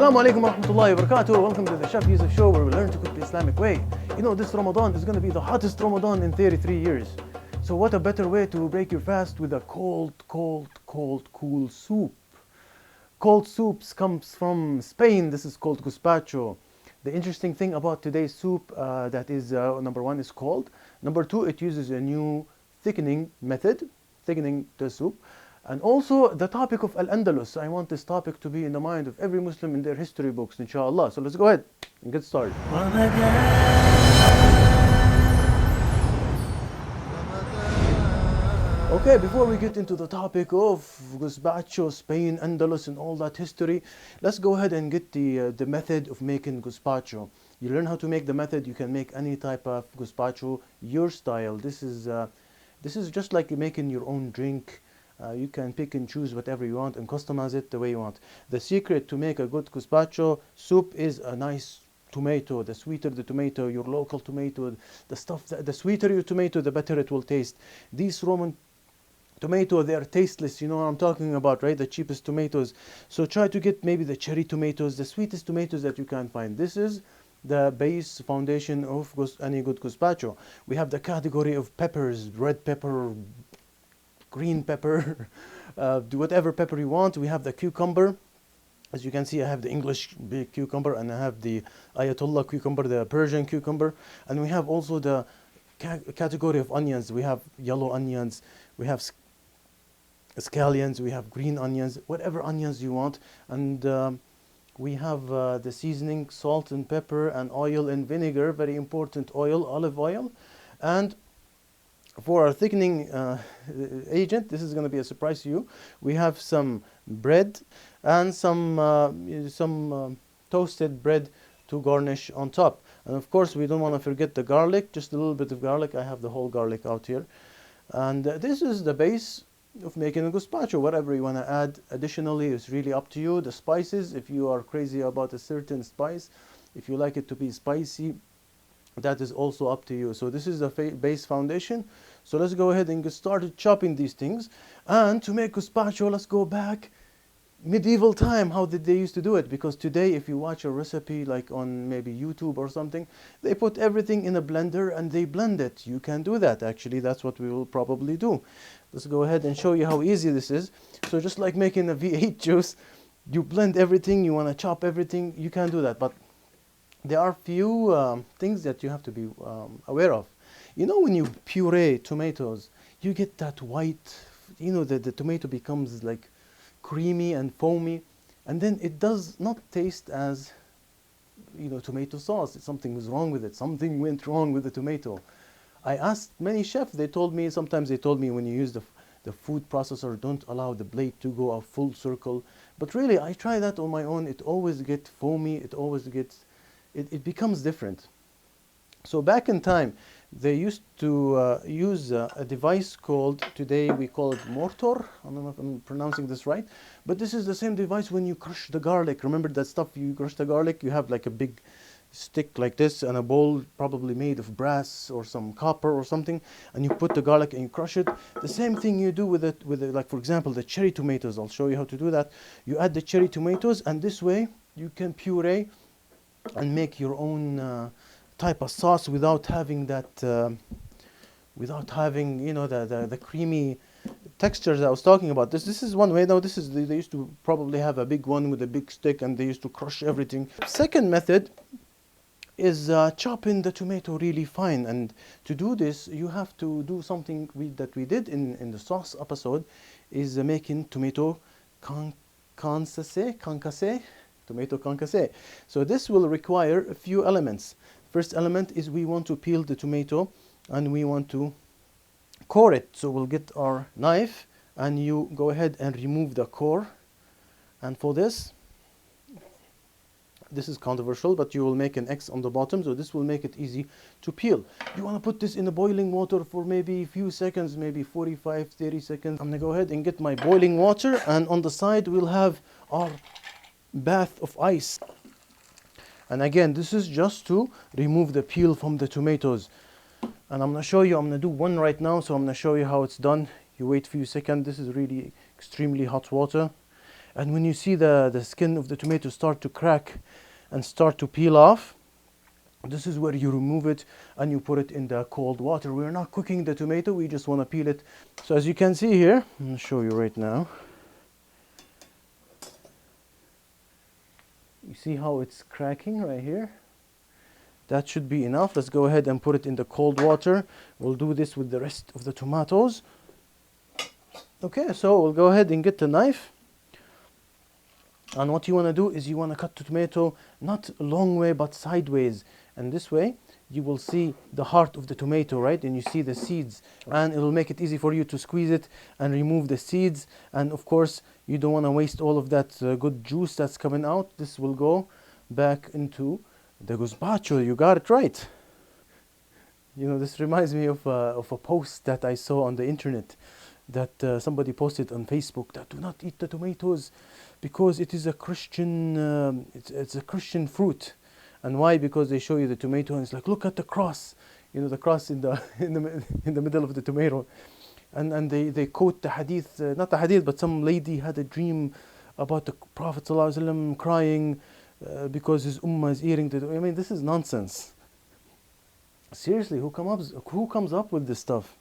Assalamu alaikum wa rahmatullahi wa barakatuh. Welcome to the Chef Yusuf Show, where we learn to cook the Islamic way. You know, this Ramadan is going to be the hottest Ramadan in 33 years. So what a better way to break your fast with a cold, cool soup. Cold soups comes from Spain. This is called Gazpacho. The interesting thing about today's soup, that is, number one, is cold. Number two, it uses a new thickening method, thickening the soup. And also the topic of Al-Andalus. I want this topic to be in the mind of every Muslim in their history books, inshallah. So let's go ahead and get started. Okay, before we get into the topic of Gazpacho, Spain, Andalus, and all that history, let's go ahead and get the method of making Gazpacho. You learn how to make the method, you can make any type of Gazpacho your style. This is just like making your own drink. You can pick and choose whatever you want and customize it the way you want. The secret to make a good Gazpacho soup is a nice tomato. The sweeter the tomato, your local tomato, the sweeter your tomato, the better it will taste. These Roman tomato, they are tasteless, you know what I'm talking about, right? The cheapest tomatoes. So try to get maybe the cherry tomatoes, the sweetest tomatoes that you can find. This is the base foundation of any good Gazpacho. We have the category of peppers, red pepper, green pepper, do whatever pepper you want. We have the cucumber. As you can see, I have the English big cucumber, and I have the Ayatollah cucumber, the Persian cucumber. And we have also the category of onions. We have yellow onions, we have scallions, we have green onions, whatever onions you want. And we have the seasoning, salt and pepper and oil and vinegar, very important oil, olive oil. And for our thickening agent, this is going to be a surprise to you. We have some bread and some toasted bread to garnish on top. And of course, we don't want to forget the garlic, just a little bit of garlic. I have the whole garlic out here. And this is the base of making a Gazpacho. Whatever you want to add additionally is really up to you. The spices, if you are crazy about a certain spice, if you like it to be spicy, that is also up to you. So this is the base foundation. So let's go ahead and get started chopping these things. And to make Gazpacho, let's go back medieval time. How did they used to do it? Because today, if you watch a recipe like on maybe YouTube or something, they put everything in a blender and they blend it. You can do that. Actually, that's what we will probably do. Let's go ahead and show you how easy this is. So just like making a V8 juice, you blend everything, you want to chop everything, you can do that. But there are few things that you have to be aware of. You know, when you puree tomatoes, you get that white, you know, the tomato becomes like creamy and foamy, and then it does not taste as, you know, tomato sauce. Something was wrong with it. Something went wrong with the tomato. I asked many chefs, sometimes they told me when you use the food processor, don't allow the blade to go a full circle. But really, I try that on my own. It always gets foamy. It always gets, it becomes different. So back in time, they used to use a device called, today we call it mortar. I don't know if I'm pronouncing this right, but this is the same device when you crush the garlic. Remember that stuff, you crush the garlic, you have like a big stick like this and a bowl probably made of brass or some copper or something, and you put the garlic and you crush it. The same thing you do with it, like for example the cherry tomatoes. I'll show you how to do that. You add the cherry tomatoes, and this way you can puree and make your own type of sauce without having that, you know, the creamy textures I was talking about. This is one way. Now this is, they used to probably have a big one with a big stick, and they used to crush everything. Second method is chopping the tomato really fine. And to do this, you have to do something that we did in the sauce episode, is making tomato concasse. Tomato concasse. So this will require a few elements. First element is we want to peel the tomato and we want to core it. So we'll get our knife and you go ahead and remove the core. And for this is controversial, but you will make an X on the bottom, so this will make it easy to peel. You want to put this in the boiling water for maybe a few seconds, maybe 45, 30 seconds. I'm going to go ahead and get my boiling water, and on the side we'll have our bath of ice. And again, this is just to remove the peel from the tomatoes. And I'm going to show you, I'm going to do one right now, so I'm going to show you how it's done. You wait a few seconds. This is really extremely hot water. And when you see the skin of the tomato start to crack and start to peel off, this is where you remove it and you put it in the cold water. We're not cooking the tomato, we just want to peel it. So as you can see here, I'm going to show you right now. You see how it's cracking right here? That should be enough. Let's go ahead and put it in the cold water. We'll do this with the rest of the tomatoes. Okay, so we'll go ahead and get the knife. And what you want to do is you want to cut the tomato not a long way but sideways. And this way you will see the heart of the tomato, right? And you see the seeds. And it will make it easy for you to squeeze it and remove the seeds. And of course, you don't want to waste all of that good juice that's coming out. This will go back into the gazpacho. You got it right. You know, this reminds me of a post that I saw on the internet, that somebody posted on Facebook, that do not eat the tomatoes because it is a Christian, it's a Christian fruit. And why? Because they show you the tomato and it's like, look at the cross, you know, the cross in the in the middle of the tomato. And they quote the hadith, not the hadith, but some lady had a dream about the Prophet ﷺ crying because his ummah is eating the. I mean, this is nonsense. Seriously, who comes up with this stuff?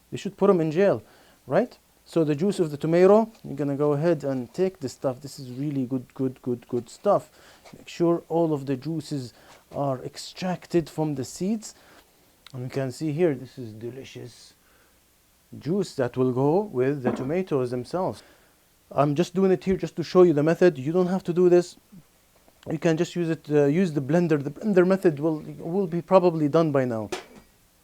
They should put them in jail, right? So the juice of the tomato, you're gonna go ahead and take this stuff. This is really good stuff. Make sure all of the juices are extracted from the seeds. And you can see here, this is delicious juice that will go with the tomatoes themselves. I'm just doing it here just to show you the method. You don't have to do this. You can just use it. Use the blender. The blender method will be probably done by now.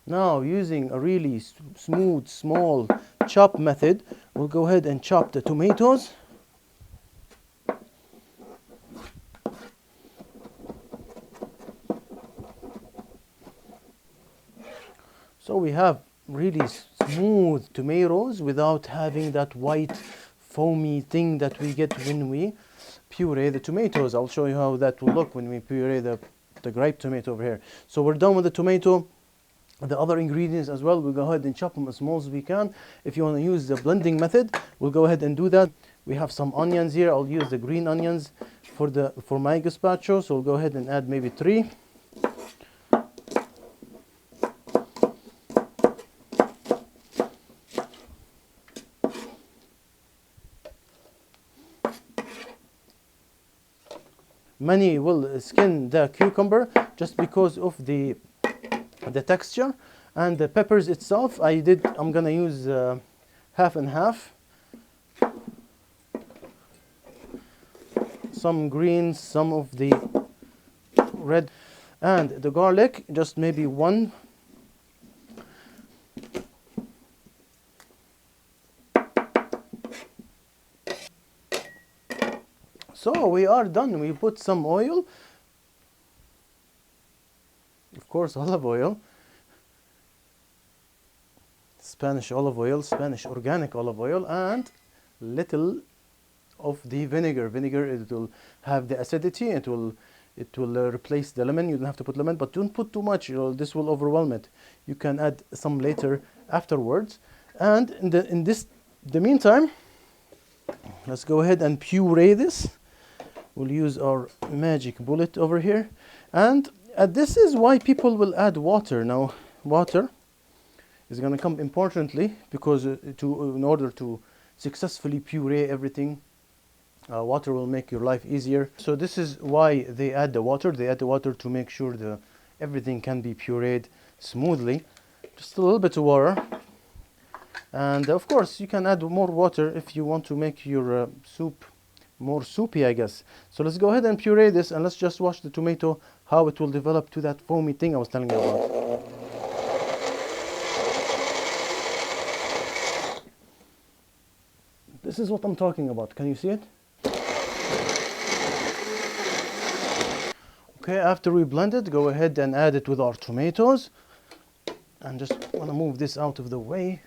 Now, using a really smooth, small chop method, we'll go ahead and chop the tomatoes. So we have really smooth tomatoes without having that white foamy thing that we get when we puree the tomatoes. I'll show you how that will look when we puree the grape tomato over here. So we're done with the tomato. The other ingredients as well, we'll go ahead and chop them as small as we can. If you want to use the blending method, we'll go ahead and do that. We have some onions here. I'll use the green onions for my gazpacho. So we'll go ahead and add maybe 3. Many will skin the cucumber just because of the texture, and the peppers itself I'm gonna use half and half. Some greens, some of the red, and the garlic just maybe 1. So we are done. We put some oil, of course olive oil, Spanish olive oil, Spanish organic olive oil, and little of the vinegar. Vinegar, it will have the acidity. It will replace the lemon. You don't have to put lemon, but don't put too much. This will overwhelm it. You can add some later afterwards. And in the meantime, let's go ahead and puree this. We'll use our magic bullet over here. And this is why people will add water. Now, water is going to come importantly because in order to successfully puree everything, water will make your life easier. So this is why they add the water. They add the water to make sure everything can be pureed smoothly. Just a little bit of water. And of course, you can add more water if you want to make your soup more soupy, I guess. So let's go ahead and puree this, and let's just watch the tomato, how it will develop to that foamy thing I was telling you about. This is what I'm talking about. Can you see it? Okay, after we blend it, go ahead and add it with our tomatoes. And just want to move this out of the way.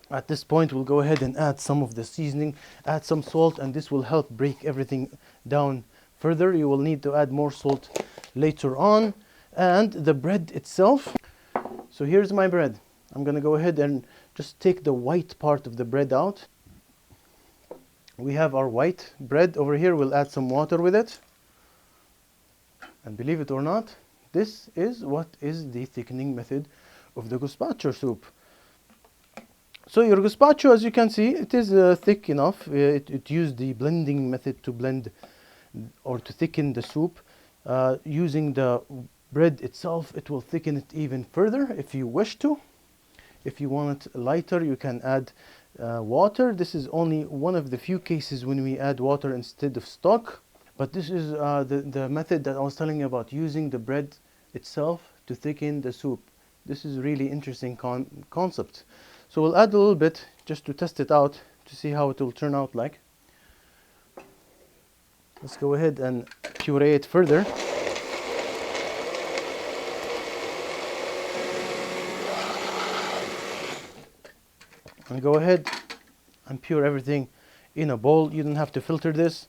At this point, we'll go ahead and add some of the seasoning, add some salt, and this will help break everything down further. You will need to add more salt later on. And the bread itself. So here's my bread. I'm going to go ahead and just take the white part of the bread out. We have our white bread over here. We'll add some water with it. And believe it or not, this is what is the thickening method of the gazpacho soup. So your gazpacho, as you can see, it is thick enough. It used the blending method to blend or to thicken the soup. Using the bread itself, it will thicken it even further if you wish to. If you want it lighter, you can add water. This is only one of the few cases when we add water instead of stock. But this is the method that I was telling you about, using the bread itself to thicken the soup. This is really interesting concept. So we'll add a little bit just to test it out to see how it will turn out like. Let's go ahead and puree it further. And go ahead and pure everything in a bowl. You don't have to filter this.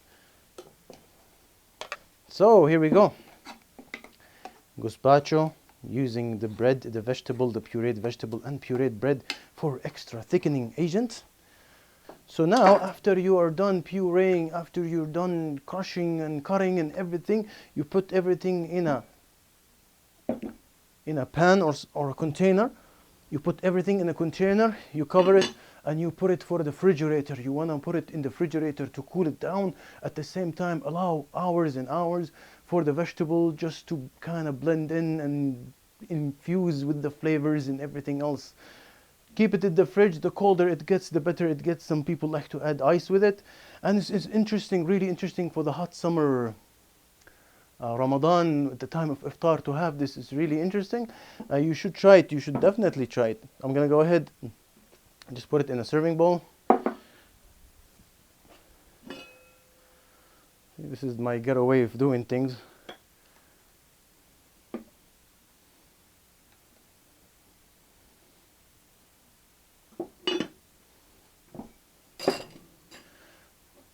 So here we go. Gazpacho, using the bread, the vegetable, the pureed vegetable and pureed bread for extra thickening agent. So now, after you are done pureeing, after you're done crushing and cutting and everything, you put everything in a pan or a container. You put everything in a container, you cover it, and you put it for the refrigerator. You want to put it in the refrigerator to cool it down. At the same time, allow hours and hours for the vegetable just to kind of blend in and infuse with the flavors and everything else. Keep it in the fridge. The colder it gets, the better it gets. Some people like to add ice with it. And it's interesting, really interesting for the hot summer Ramadan, at the time of iftar, to have this is really interesting. You should try it. You should definitely try it. I'm gonna go ahead and just put it in a serving bowl. This is my ghetto way of doing things.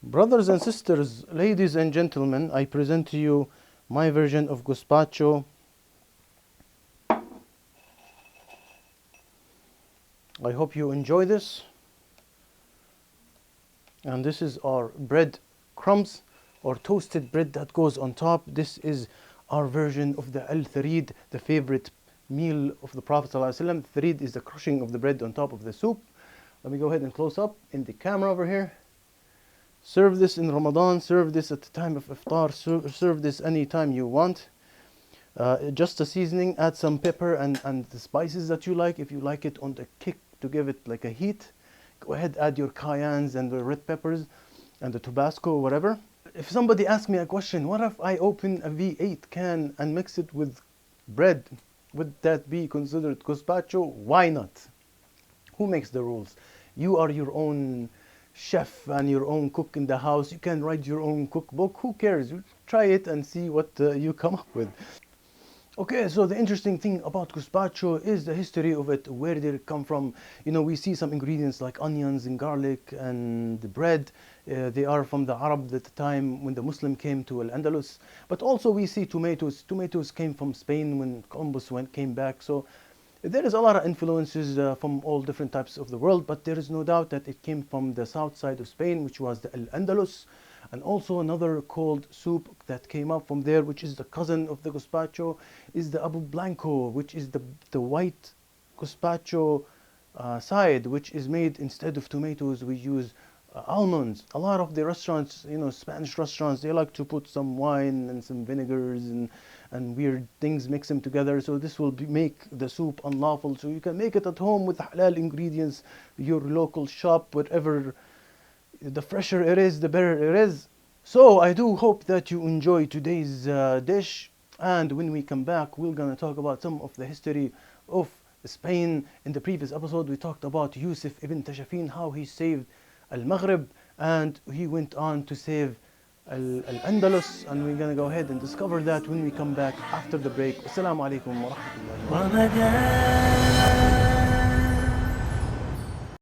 Brothers and sisters, ladies and gentlemen, I present to you my version of gazpacho. I hope you enjoy this. And this is our bread crumbs or toasted bread that goes on top. This is our version of the al-tharid, the favorite meal of the Prophet ﷺ. Tharid is the crushing of the bread on top of the soup. Let me go ahead and close up in the camera over here. Serve this in Ramadan, serve this at the time of iftar, serve this anytime you want. Just a seasoning, add some pepper and the spices that you like. If you like it on the kick to give it like a heat, go ahead, add your cayennes and the red peppers and the Tabasco or whatever. If somebody asks me a question, what if I open a V8 can and mix it with bread? Would that be considered gazpacho? Why not? Who makes the rules? You are your own chef and your own cook in the house. You can write your own cookbook. Who cares? You try it and see what you come up with. Okay, so the interesting thing about gazpacho is the history of it. Where did it come from? You know, we see some ingredients like onions and garlic and the bread. They are from the Arab at the time when the Muslim came to Al-Andalus. But also we see tomatoes. Tomatoes came from Spain when Columbus came back. So there is a lot of influences from all different types of the world, but there is no doubt that it came from the south side of Spain, which was the Al-Andalus, and also another cold soup that came up from there, which is the cousin of the gazpacho, is the Abu Blanco, which is the white gazpacho side, which is made instead of tomatoes. We use almonds. A lot of the restaurants, you know, Spanish restaurants, they like to put some wine and some vinegars and weird things, mix them together. So this will make the soup unlawful. So you can make it at home with halal ingredients, your local shop, whatever. The fresher it is, the better it is. So I do hope that you enjoy today's dish. And when we come back, we're gonna talk about some of the history of Spain. In the previous episode, we talked about Yusuf ibn Tashafin, how he saved Al-Maghrib, and he went on to save Al-Andalus, and we're gonna go ahead and discover that when we come back after the break. Assalamu alaikum wa rahmatullahi wa barakatuh.